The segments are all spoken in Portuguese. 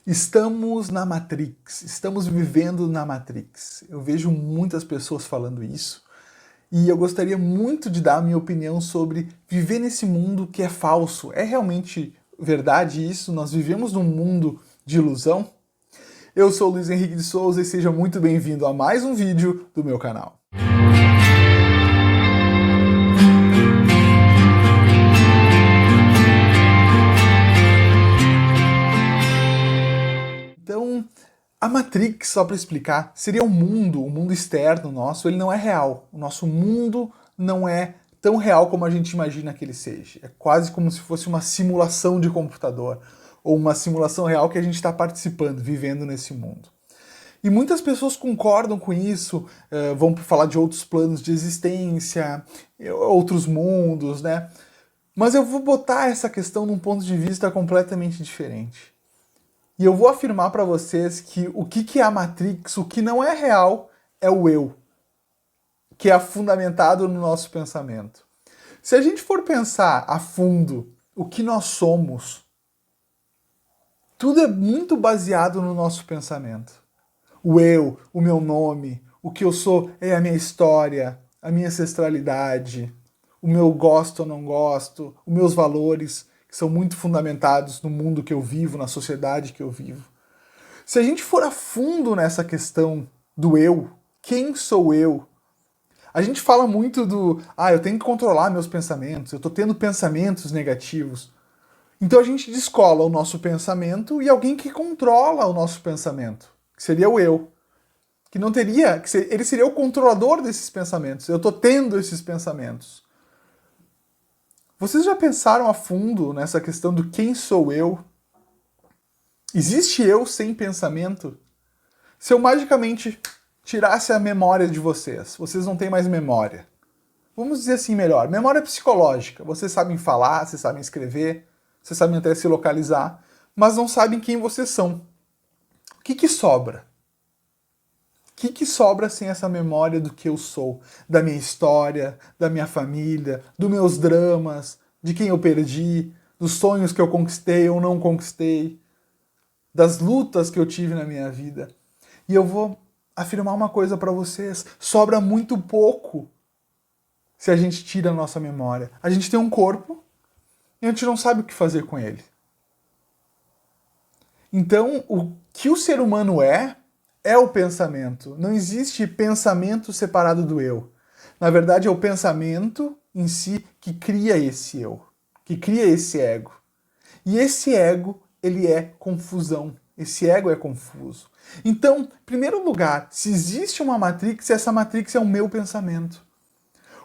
Estamos na Matrix, estamos vivendo na Matrix. Eu vejo muitas pessoas falando isso e eu gostaria muito de dar a minha opinião sobre viver nesse mundo que é falso. É realmente verdade isso? Nós vivemos num mundo de ilusão? Eu sou o Luiz Henrique de Souza e seja muito bem-vindo a mais um vídeo do meu canal. Então, a Matrix, só para explicar, seria o mundo externo nosso, ele não é real. O nosso mundo não é tão real como a gente imagina que ele seja. É quase como se fosse uma simulação de computador, ou uma simulação real que a gente está participando, vivendo nesse mundo. E muitas pessoas concordam com isso, vão falar de outros planos de existência, outros mundos, né? Mas eu vou botar essa questão num ponto de vista completamente diferente. E eu vou afirmar para vocês que o que é a Matrix, o que não é real, é o eu, que é fundamentado no nosso pensamento. Se a gente for pensar a fundo o que nós somos, tudo é muito baseado no nosso pensamento. O eu, o meu nome, o que eu sou é a minha história, a minha ancestralidade, o meu gosto ou não gosto, os meus valores, que são muito fundamentados no mundo que eu vivo, na sociedade que eu vivo. Se a gente for a fundo nessa questão do eu, quem sou eu? A gente fala muito do, eu tenho que controlar meus pensamentos, eu tô tendo pensamentos negativos. Então a gente descola o nosso pensamento e alguém que controla o nosso pensamento, que seria o eu. Que não teria, ele seria o controlador desses pensamentos. Eu tô tendo esses pensamentos. Vocês já pensaram a fundo nessa questão do quem sou eu? Existe eu sem pensamento? Se eu magicamente tirasse a memória de vocês, vocês não têm mais memória. Vamos dizer assim melhor, memória psicológica. Vocês sabem falar, vocês sabem escrever, vocês sabem até se localizar, mas não sabem quem vocês são. O que sobra? O que sobra sem essa memória do que eu sou? Da minha história, da minha família, dos meus dramas, de quem eu perdi, dos sonhos que eu conquistei ou não conquistei, das lutas que eu tive na minha vida. E eu vou afirmar uma coisa para vocês: sobra muito pouco se a gente tira a nossa memória. A gente tem um corpo e a gente não sabe o que fazer com ele. Então, o que o ser humano é o pensamento. Não existe pensamento separado do eu. Na verdade, é o pensamento em si que cria esse eu, que cria esse ego. E esse ego, ele é confusão. Esse ego é confuso. Então, em primeiro lugar, se existe uma Matrix, essa Matrix é o meu pensamento.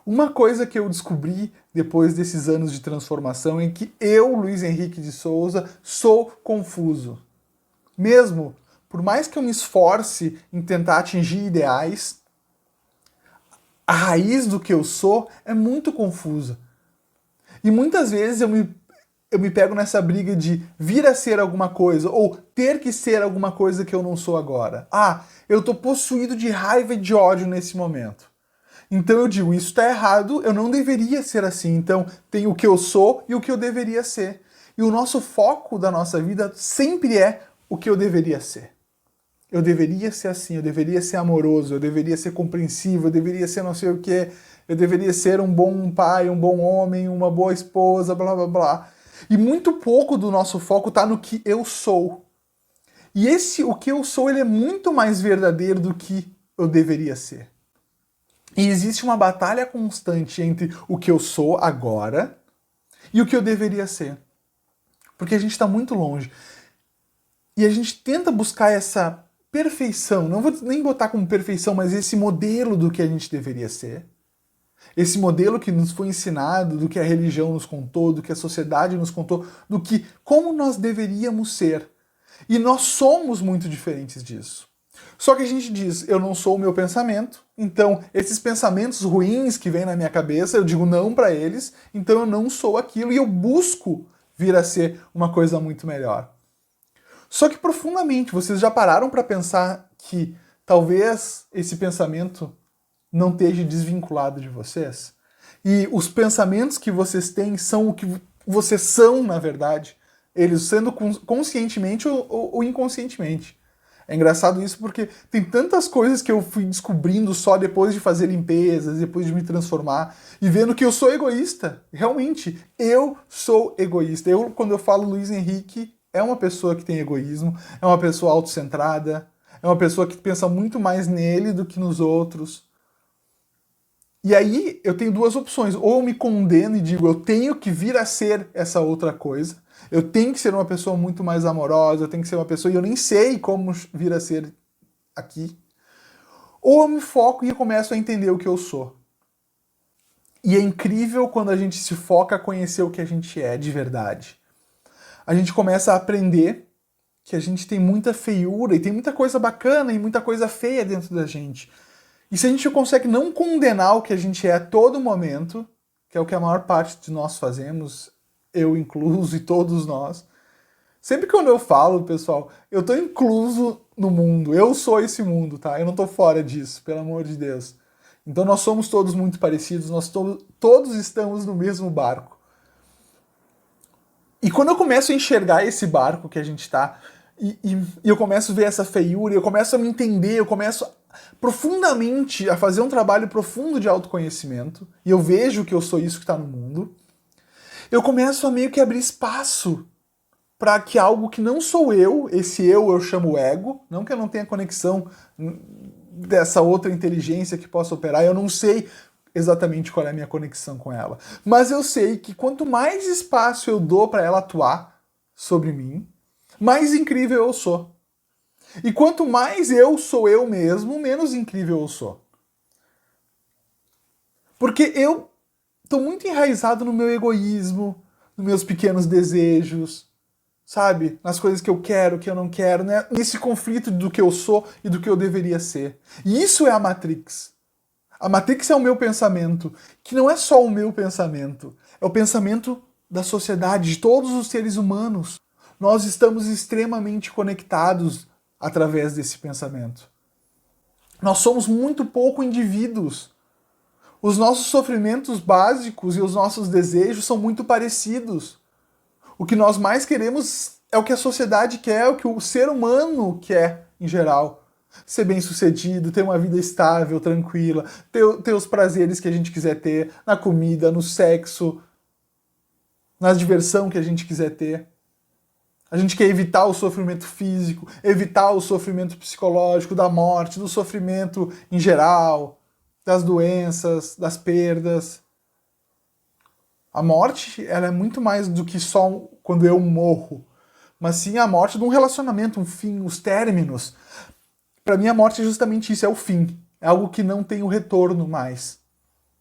Uma coisa que eu descobri depois desses anos de transformação é que eu, Luiz Henrique de Souza, sou confuso. Mesmo por mais que eu me esforce em tentar atingir ideais, a raiz do que eu sou é muito confusa. E muitas vezes eu me pego nessa briga de vir a ser alguma coisa ou ter que ser alguma coisa que eu não sou agora. Eu tô possuído de raiva e de ódio nesse momento. Então eu digo, isso tá errado, eu não deveria ser assim. Então tem o que eu sou e o que eu deveria ser. E o nosso foco da nossa vida sempre é o que eu deveria ser. Eu deveria ser assim, eu deveria ser amoroso, eu deveria ser compreensivo, eu deveria ser não sei o quê, eu deveria ser um bom pai, um bom homem, uma boa esposa, blá blá blá. E muito pouco do nosso foco está no que eu sou. E o que eu sou, ele é muito mais verdadeiro do que eu deveria ser. E existe uma batalha constante entre o que eu sou agora e o que eu deveria ser. Porque a gente está muito longe. E a gente tenta buscar essa perfeição, não vou nem botar como perfeição, mas esse modelo do que a gente deveria ser. Esse modelo que nos foi ensinado, do que a religião nos contou, do que a sociedade nos contou, do que como nós deveríamos ser. E nós somos muito diferentes disso. Só que a gente diz, eu não sou o meu pensamento, então esses pensamentos ruins que vêm na minha cabeça, eu digo não para eles, então eu não sou aquilo e eu busco vir a ser uma coisa muito melhor. Só que profundamente, vocês já pararam para pensar que talvez esse pensamento não esteja desvinculado de vocês? E os pensamentos que vocês têm são o que vocês são, na verdade. eles sendo conscientemente ou inconscientemente. É engraçado isso porque tem tantas coisas que eu fui descobrindo só depois de fazer limpezas, depois de me transformar e vendo que eu sou egoísta. Realmente, eu sou egoísta. Quando eu falo Luiz Henrique, é uma pessoa que tem egoísmo, é uma pessoa autocentrada, é uma pessoa que pensa muito mais nele do que nos outros. E aí eu tenho duas opções. Ou eu me condeno e digo, eu tenho que vir a ser essa outra coisa. Eu tenho que ser uma pessoa muito mais amorosa, eu tenho que ser uma pessoa e eu nem sei como vir a ser aqui. Ou eu me foco e eu começo a entender o que eu sou. E é incrível quando a gente se foca a conhecer o que a gente é de verdade. A gente começa a aprender que a gente tem muita feiura e tem muita coisa bacana e muita coisa feia dentro da gente. E se a gente consegue não condenar o que a gente é a todo momento, que é o que a maior parte de nós fazemos, eu incluso e todos nós, sempre quando eu falo, pessoal, eu tô incluso no mundo, eu sou esse mundo, tá? Eu não tô fora disso, pelo amor de Deus. Então nós somos todos muito parecidos, nós todos estamos no mesmo barco. E quando eu começo a enxergar esse barco que a gente tá, e eu começo a ver essa feiura, eu começo a me entender, eu começo profundamente a fazer um trabalho profundo de autoconhecimento, e eu vejo que eu sou isso que está no mundo, eu começo a meio que abrir espaço para que algo que não sou eu, esse eu chamo ego, não que eu não tenha conexão dessa outra inteligência que possa operar, eu não sei exatamente qual é a minha conexão com ela, mas eu sei que quanto mais espaço eu dou para ela atuar sobre mim, mais incrível eu sou. E quanto mais eu sou eu mesmo, menos incrível eu sou. Porque eu tô muito enraizado no meu egoísmo, nos meus pequenos desejos, sabe? Nas coisas que eu quero, que eu não quero, né? Nesse conflito do que eu sou e do que eu deveria ser. E isso é a Matrix. A Matrix é o meu pensamento, que não é só o meu pensamento, é o pensamento da sociedade, de todos os seres humanos. Nós estamos extremamente conectados através desse pensamento. Nós somos muito pouco indivíduos. Os nossos sofrimentos básicos e os nossos desejos são muito parecidos. O que nós mais queremos é o que a sociedade quer, é o que o ser humano quer em geral. Ser bem-sucedido, ter uma vida estável, tranquila, ter os prazeres que a gente quiser ter, na comida, no sexo, na diversão que a gente quiser ter. A gente quer evitar o sofrimento físico, evitar o sofrimento psicológico, da morte, do sofrimento em geral, das doenças, das perdas. A morte, ela é muito mais do que só quando eu morro, mas sim a morte de um relacionamento, um fim, os términos. Para mim a morte é justamente isso, é o fim. É algo que não tem o retorno mais.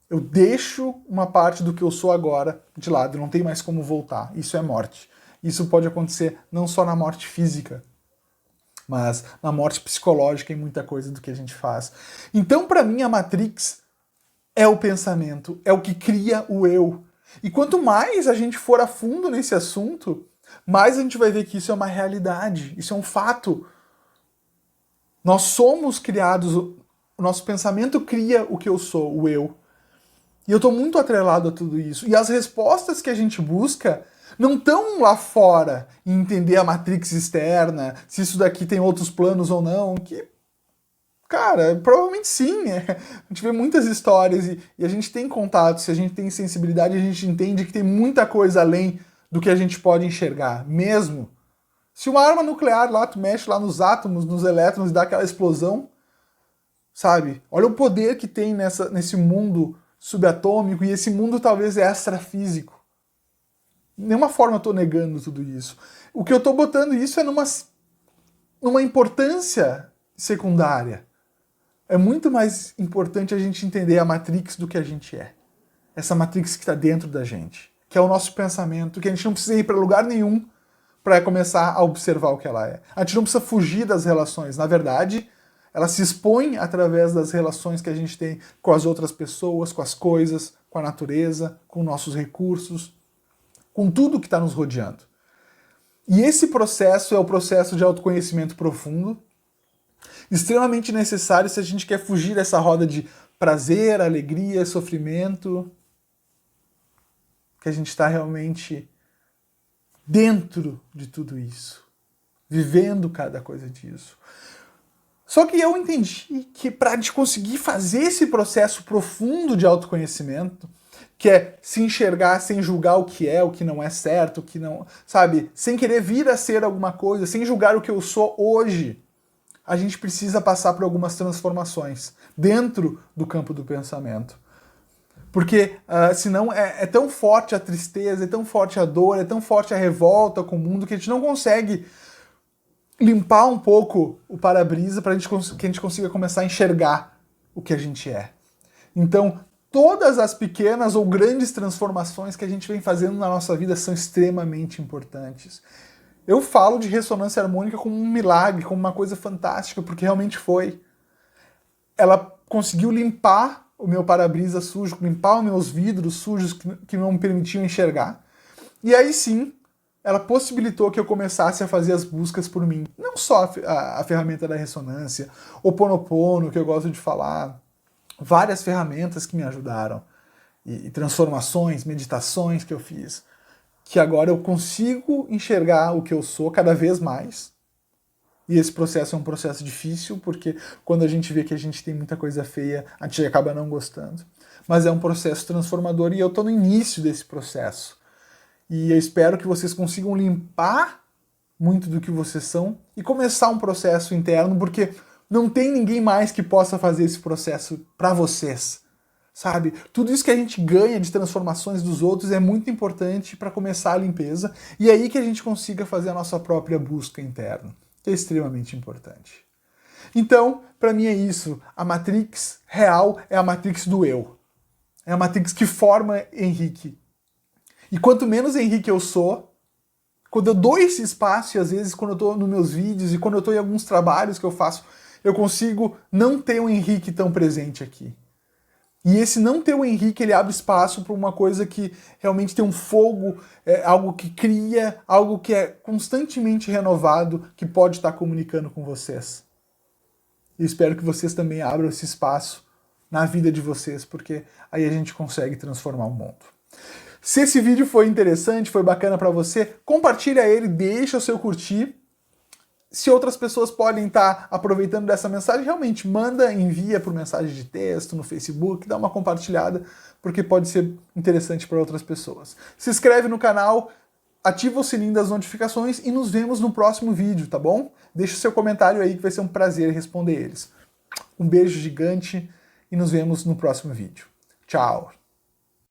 Eu deixo uma parte do que eu sou agora de lado, não tem mais como voltar. Isso é morte. Isso pode acontecer não só na morte física, mas na morte psicológica e muita coisa do que a gente faz. Então, para mim, a Matrix é o pensamento, é o que cria o eu. E quanto mais a gente for a fundo nesse assunto, mais a gente vai ver que isso é uma realidade, isso é um fato. Nós somos criados, o nosso pensamento cria o que eu sou, o eu. E eu estou muito atrelado a tudo isso. E as respostas que a gente busca não estão lá fora em entender a matrix externa, se isso daqui tem outros planos ou não, que, cara, provavelmente sim. A gente vê muitas histórias e a gente tem contato, se a gente tem sensibilidade, a gente entende que tem muita coisa além do que a gente pode enxergar, mesmo. Se uma arma nuclear lá, tu mexe lá nos átomos, nos elétrons e dá aquela explosão, sabe? Olha o poder que tem nesse mundo subatômico, e esse mundo talvez é extrafísico. De nenhuma forma eu estou negando tudo isso. O que eu estou botando isso é numa importância secundária. É muito mais importante a gente entender a Matrix do que a gente é. Essa Matrix que está dentro da gente, que é o nosso pensamento, que a gente não precisa ir para lugar nenhum para começar a observar o que ela é. A gente não precisa fugir das relações. Na verdade, ela se expõe através das relações que a gente tem com as outras pessoas, com as coisas, com a natureza, com nossos recursos, com tudo que está nos rodeando. E esse processo é o processo de autoconhecimento profundo, extremamente necessário se a gente quer fugir dessa roda de prazer, alegria, sofrimento, que a gente está realmente dentro de tudo isso, vivendo cada coisa disso. Só que eu entendi que para a gente conseguir fazer esse processo profundo de autoconhecimento, que é se enxergar sem julgar o que não é certo, o que não, sabe, sem querer vir a ser alguma coisa, sem julgar o que eu sou hoje, a gente precisa passar por algumas transformações dentro do campo do pensamento. Porque senão é tão forte a tristeza, é tão forte a dor, é tão forte a revolta com o mundo que a gente não consegue limpar um pouco o para-brisa para que a gente consiga começar a enxergar o que a gente é. Então, todas as pequenas ou grandes transformações que a gente vem fazendo na nossa vida são extremamente importantes. Eu falo de ressonância harmônica como um milagre, como uma coisa fantástica, porque realmente foi. Ela conseguiu limpar o meu para-brisa sujo, limpar os meus vidros sujos que não me permitiam enxergar. E aí sim, ela possibilitou que eu começasse a fazer as buscas por mim. Não só a ferramenta da ressonância, o Ho'oponopono, que eu gosto de falar, várias ferramentas que me ajudaram, e transformações, meditações que eu fiz, que agora eu consigo enxergar o que eu sou cada vez mais. E esse processo é um processo difícil, porque quando a gente vê que a gente tem muita coisa feia, a gente acaba não gostando. Mas é um processo transformador e eu estou no início desse processo. E eu espero que vocês consigam limpar muito do que vocês são e começar um processo interno, porque não tem ninguém mais que possa fazer esse processo para vocês, sabe? Tudo isso que a gente ganha de transformações dos outros é muito importante para começar a limpeza e aí que a gente consiga fazer a nossa própria busca interna, que é extremamente importante. Então, para mim é isso. A Matrix real é a Matrix do eu. É a Matrix que forma Henrique. E quanto menos Henrique eu sou, quando eu dou esse espaço, e às vezes quando eu estou nos meus vídeos e quando eu estou em alguns trabalhos que eu faço, eu consigo não ter o Henrique tão presente aqui. E esse não ter o Henrique, ele abre espaço para uma coisa que realmente tem um fogo, algo que cria, algo que é constantemente renovado, que pode estar comunicando com vocês. E espero que vocês também abram esse espaço na vida de vocês, porque aí a gente consegue transformar o mundo. Se esse vídeo foi interessante, foi bacana para você, compartilha ele, deixa o seu curtir. Se outras pessoas podem estar aproveitando dessa mensagem, realmente manda, envia por mensagem de texto, no Facebook, dá uma compartilhada, porque pode ser interessante para outras pessoas. Se inscreve no canal, ativa o sininho das notificações e nos vemos no próximo vídeo, tá bom? Deixa o seu comentário aí que vai ser um prazer responder eles. Um beijo gigante e nos vemos no próximo vídeo. Tchau!